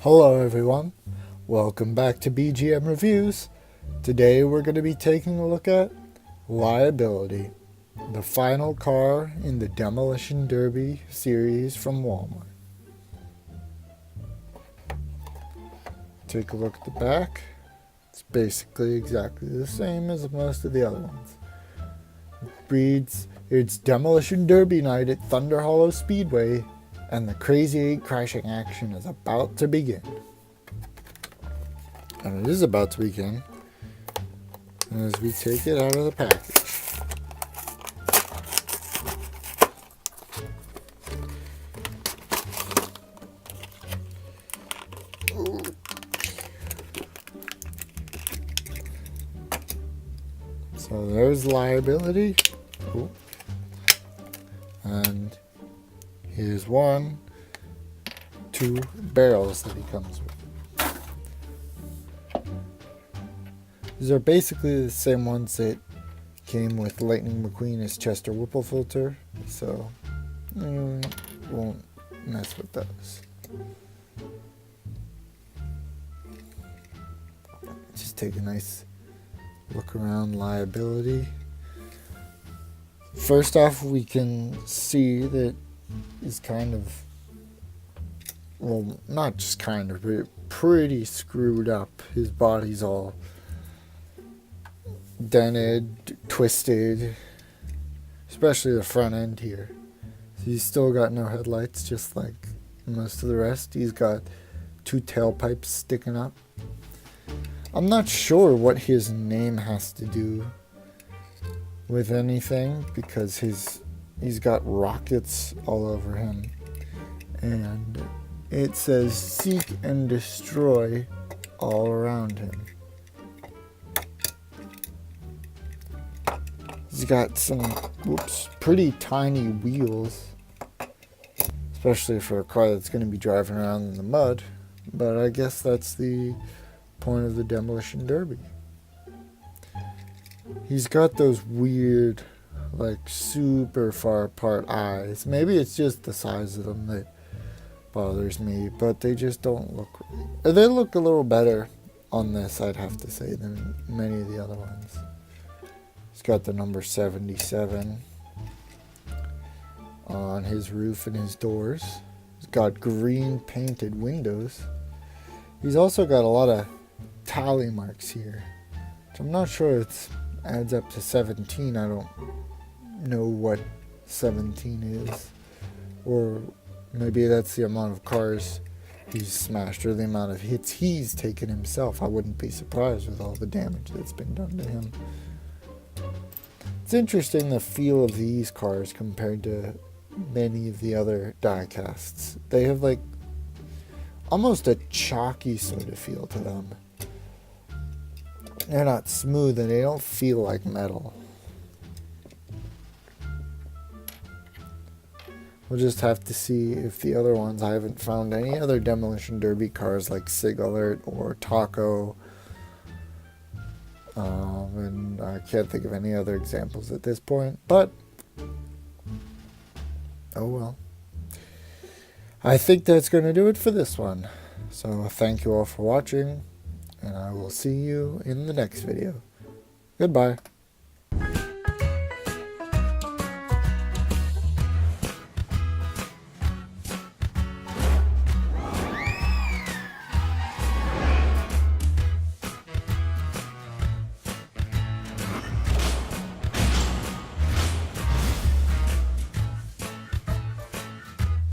Hello everyone, welcome back to BGM Reviews. Today we're going to be taking a look at Liability, the final car in the Demolition Derby series from Walmart. Take a look at the back. It's basically exactly the same as most of the other ones. It reads, "It's Demolition Derby night at Thunder Hollow Speedway, and the Crazy 8 crashing action is about to begin." And it is about to begin as we take it out of the package. So there's Liability. Ooh. And here's 2 barrels that he comes with. These are basically the same ones that came with Lightning McQueen Chester Whipple filter, so won't mess with those. Just take a nice look around Liability. First off, we can see that he's kind of, well, not just kind of, but pretty screwed up. His body's all dented, twisted, especially the front end here. So he's still got no headlights, just like most of the rest. He's got 2 tailpipes sticking up. I'm not sure what his name has to do with anything, because he's got rockets all over him, and it says "Seek and Destroy" all around him. He's got some pretty tiny wheels, especially for a car that's going to be driving around in the mud, but I guess that's the point of the Demolition Derby. He's got those weird, like, super far apart eyes. Maybe it's just the size of them that bothers me, but they just don't look right. They look a little better on this, I'd have to say, than many of the other ones. He's got the number 77 on his roof and his doors. He's got green painted windows. He's also got a lot of tally marks here, which I'm not sure it adds up to 17. I don't know what 17 is, or maybe that's the amount of cars he's smashed or the amount of hits he's taken himself. I wouldn't be surprised with all the damage that's been done to him. It's interesting, the feel of these cars compared to many of the other die casts. They have like almost a chalky sort of feel to them. They're not smooth and they don't feel like metal. We'll just have to see if the other ones, I haven't found any other Demolition Derby cars like Sig Alert or Taco. And I can't think of any other examples at this point, but oh well. I think that's going to do it for this one. So thank you all for watching, and I will see you in the next video. Goodbye.